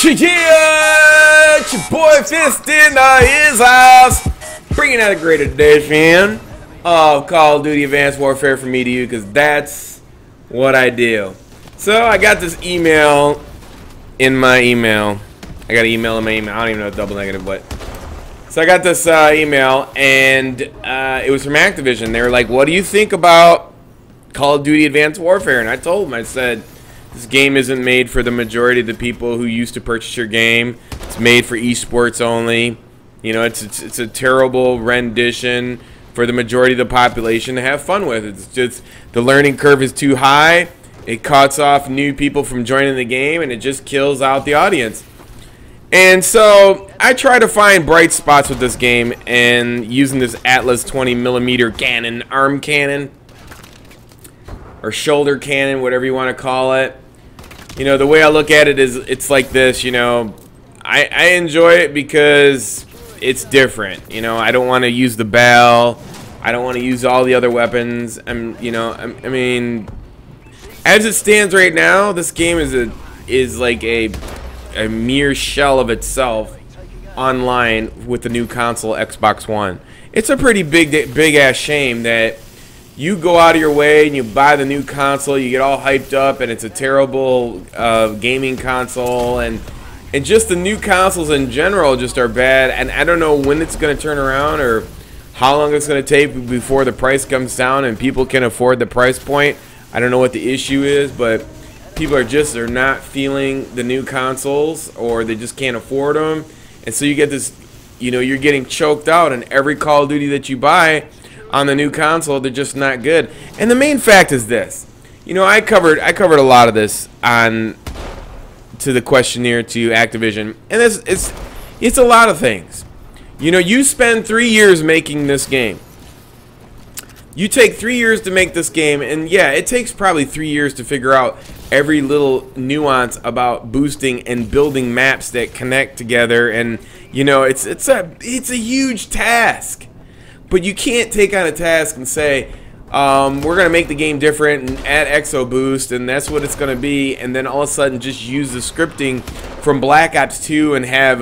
Yeah, it's your boy Fist in his house, bringing out a great edition of Call of Duty Advanced Warfare from me to you, because that's what I do. So I got this email in my email. I got an email in my email. I don't even know double negative, but so I got this email, and it was from Activision. They were like, "What do you think about Call of Duty Advanced Warfare?" And I told them, I said, this game isn't made for the majority of the people who used to purchase your game. It's made for esports only. You know, it's a terrible rendition for the majority of the population to have fun with. It's just the learning curve is too high. It cuts off new people from joining the game, and it just kills out the audience. And so I try to find bright spots with this game, and using this Atlas 20mm cannon, arm cannon, or shoulder cannon, whatever you want to call it. You know, the way I look at it is, it's like this, you know, I enjoy it because it's different. You know, I don't want to use the bell. I don't want to use all the other weapons. I mean, as it stands right now, this game is like a mere shell of itself online with the new console, Xbox One. It's a pretty big ass shame that you go out of your way and you buy the new console, you get all hyped up, and it's a terrible gaming console, and just the new consoles in general just are bad. And I don't know when it's going to turn around or how long it's going to take before the price comes down and people can afford the price point. I don't know what the issue is, but people are not feeling the new consoles, or they just can't afford them. And so you get this, you know, you're getting choked out, and every Call of Duty that you buy on the new console, they're just not good. And the main fact is this. You know, I covered a lot of this on to the questionnaire to Activision, and it's a lot of things. You know, you spend 3 years making this game. You take 3 years to make this game, and yeah, it takes probably 3 years to figure out every little nuance about boosting and building maps that connect together. And you know, it's a huge task. But you can't take on a task and say, we're going to make the game different and add Exo Boost, and that's what it's going to be, and then all of a sudden just use the scripting from Black Ops 2 and have,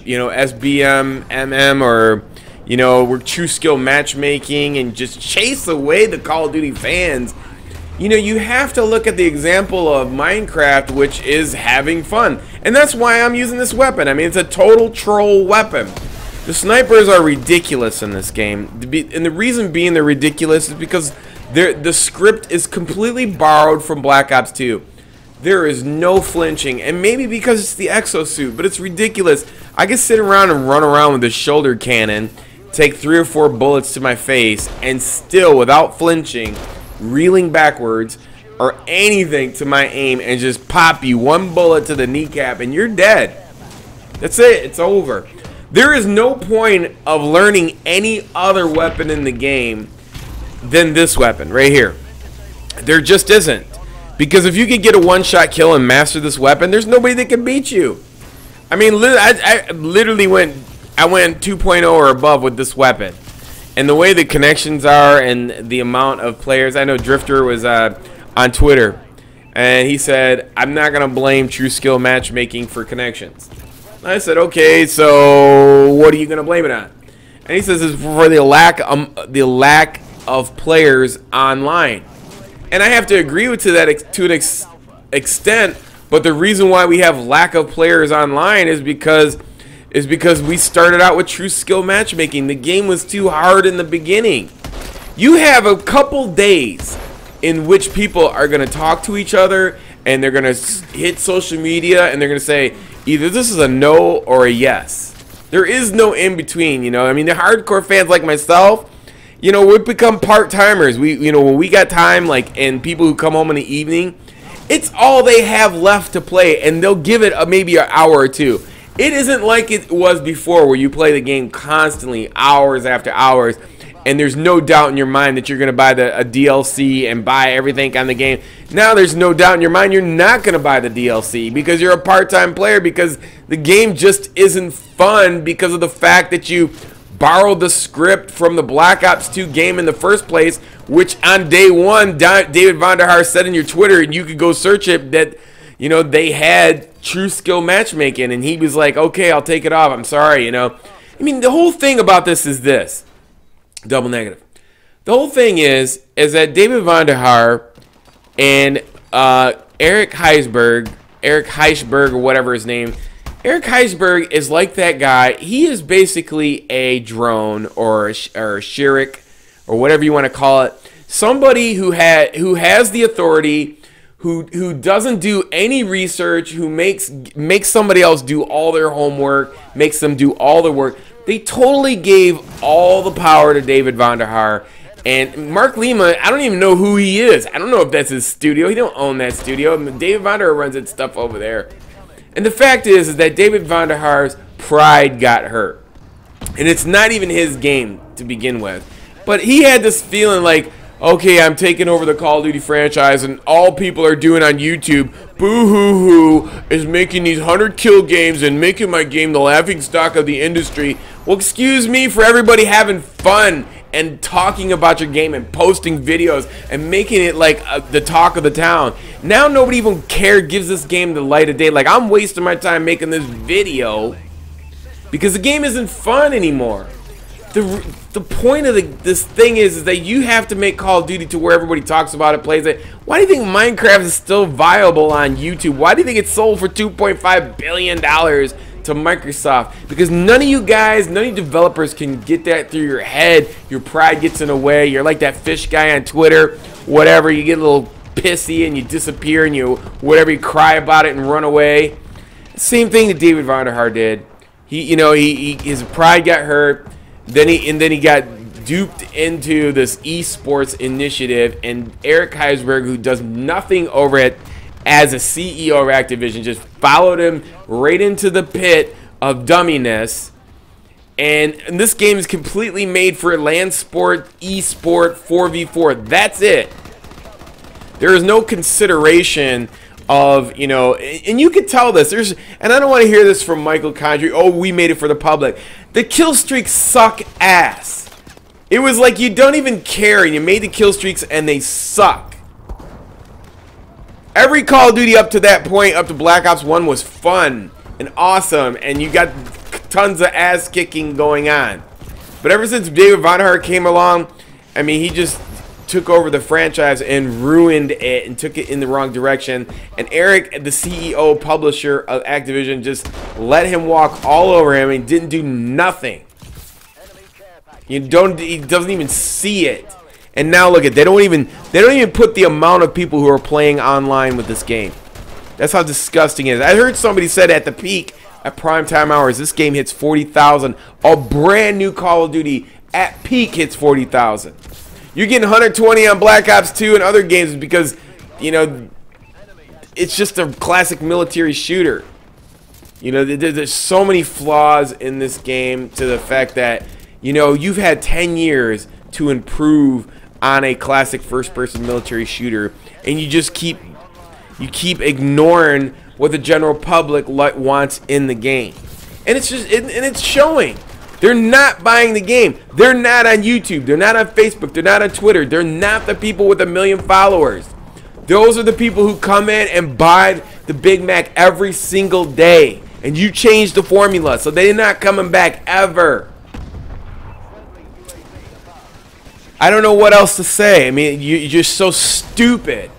you know, SBM, MM, or, you know, we're true skill matchmaking, and just chase away the Call of Duty fans. You know, you have to look at the example of Minecraft, which is having fun. And that's why I'm using this weapon. I mean, it's a total troll weapon. The snipers are ridiculous in this game, and the reason being they're ridiculous is because the script is completely borrowed from Black Ops 2. There is no flinching, and maybe because it's the exosuit, but it's ridiculous. I can sit around and run around with a shoulder cannon, take 3 or 4 bullets to my face, and still, without flinching, reeling backwards, or anything to my aim, and just pop you 1 bullet to the kneecap, and you're dead. That's it. It's over. There is no point of learning any other weapon in the game than this weapon right here. There just isn't. Because if you could get a one-shot kill and master this weapon, there's nobody that can beat you. I mean, I literally went 2.0 or above with this weapon. And the way the connections are and the amount of players. I know Drifter was on Twitter, and he said, "I'm not going to blame true skill matchmaking for connections." I said, okay, so what are you going to blame it on? And he says it's for the lack of players online. And I have to agree with that to an extent, but the reason why we have lack of players online is because we started out with true skill matchmaking. The game was too hard in the beginning. You have a couple days in which people are going to talk to each other, and they're going to hit social media, and they're going to say, either this is a no or a yes. There is no in between, you know. I mean, the hardcore fans like myself, you know, we become part-timers. You know, when we got time, like, and people who come home in the evening, it's all they have left to play, and they'll give it maybe an hour or two. It isn't like it was before, where you play the game constantly, hours after hours, and there's no doubt in your mind that you're going to buy a DLC and buy everything on the game. Now there's no doubt in your mind you're not going to buy the DLC because you're a part-time player, because the game just isn't fun because of the fact that you borrowed the script from the Black Ops 2 game in the first place, which on day one, David Vonderhaar said in your Twitter, and you could go search it, that you know, they had true skill matchmaking, and he was like, okay, I'll take it off. I'm sorry, you know. I mean, the whole thing about this is this. Double negative. The whole thing is that David Vonderhaar and Eric Heisberg, or whatever his name, Eric Heisberg is like that guy. He is basically a drone or a Shirik or whatever you want to call it. Somebody who has the authority, who doesn't do any research, who makes somebody else do all their homework, makes them do all the work. They totally gave all the power to David Vonderhaar. And Mark Lima, I don't even know who he is. I don't know if that's his studio. He don't own that studio. David Vonderhaar runs that stuff over there. And the fact is that David Vonderhaar's pride got hurt. And it's not even his game to begin with. But he had this feeling like, okay, I'm taking over the Call of Duty franchise, and all people are doing on YouTube, boo-hoo-hoo, is making these 100-kill games and making my game the laughingstock of the industry. Well, excuse me for everybody having fun and talking about your game and posting videos and making it like the talk of the town. Now nobody even gives this game the light of day. Like, I'm wasting my time making this video because the game isn't fun anymore. The point of this thing is that you have to make Call of Duty to where everybody talks about it, plays it. Why do you think Minecraft is still viable on YouTube? Why do you think it's sold for $2.5 billion to Microsoft? Because none of you guys, none of you developers can get that through your head. Your pride gets in the way. You're like that fish guy on Twitter, whatever. You get a little pissy and you disappear and you cry about it and run away. Same thing that David Vonderhaar did. His pride got hurt. Then he got duped into this esports initiative, and Eric Heisberg, who does nothing over it as a CEO of Activision, just followed him right into the pit of dumminess. And this game is completely made for LAN sport, esport, 4v4. That's it. There is no consideration of, and you can tell this. And I don't want to hear this from Michael Condrey. Oh, we made it for the public. The kill streaks suck ass. It was like you don't even care, and you made the kill streaks, and they suck. Every Call of Duty up to that point, up to Black Ops 1, was fun and awesome, and you got tons of ass kicking going on. But ever since David Vonderhaar came along, I mean, he just took over the franchise and ruined it and took it in the wrong direction. And Eric, the CEO, publisher of Activision, just let him walk all over him and didn't do nothing. He doesn't even see it. And now look at, they don't even put the amount of people who are playing online with this game. That's how disgusting it is. I heard somebody said at the peak, at primetime hours, this game hits 40,000. A brand new Call of Duty at peak hits 40,000. You're getting 120 on Black Ops 2 and other games because, it's just a classic military shooter. There's so many flaws in this game, to the fact that, you've had 10 years to improve on a classic first-person military shooter, and you just keep ignoring what the general public wants in the game. And it's just, and it's showing. They're not buying the game. They're not on YouTube. They're not on Facebook. They're not on Twitter. They're not the people with 1 million followers. Those are the people who come in and buy the Big Mac every single day. And you change the formula, so they're not coming back ever. I don't know what else to say. I mean, you're just so stupid.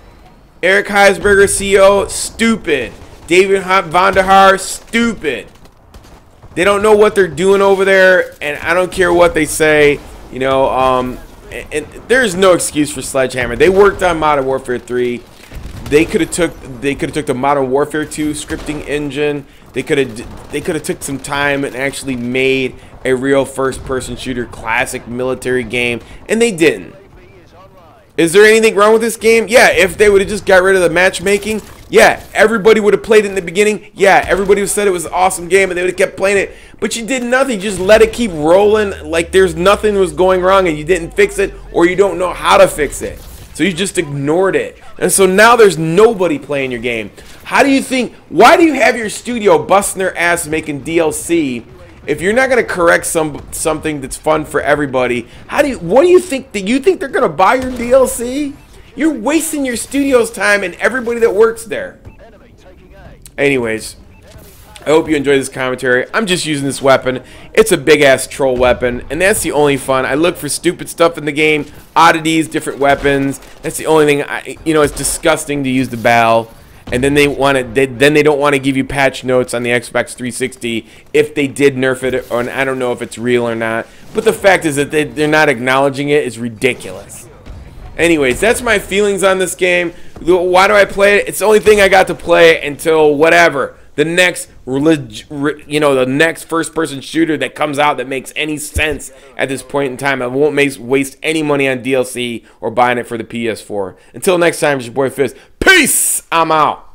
Eric Heisberger, CEO, stupid. David Vonderhaar, stupid. They don't know what they're doing over there, and I don't care what they say. And there's no excuse for Sledgehammer. They worked on Modern Warfare 3. They could have took the Modern Warfare 2 scripting engine. They could have took some time and actually made a real first-person shooter classic military game, and they didn't. Is there anything wrong with this game? Yeah, if they would have just got rid of the matchmaking, yeah, everybody would have played it in the beginning. Yeah, everybody would have said it was an awesome game, and they would have kept playing it. But you did nothing. You just let it keep rolling like there's nothing was going wrong, and you didn't fix it, or you don't know how to fix it. So you just ignored it. And so now there's nobody playing your game. How do you think, why do you have your studio busting their ass making DLC if you're not going to correct something that's fun for everybody? What do you think? Do you think they're going to buy your DLC? You're wasting your studio's time and everybody that works there. Anyways, I hope you enjoyed this commentary. I'm just using this weapon. It's a big-ass troll weapon, and that's the only fun. I look for stupid stuff in the game, oddities, different weapons. That's the only thing. It's disgusting to use the BAL, and then they don't want to give you patch notes on the Xbox 360 if they did nerf it, or I don't know if it's real or not. But the fact is that they're not acknowledging it is ridiculous. Anyways, that's my feelings on this game. Why do I play it? It's the only thing I got to play until whatever. The next, the next first-person shooter that comes out that makes any sense at this point in time. I won't waste any money on DLC or buying it for the PS4. Until next time, it's your boy Fizz. Peace! I'm out.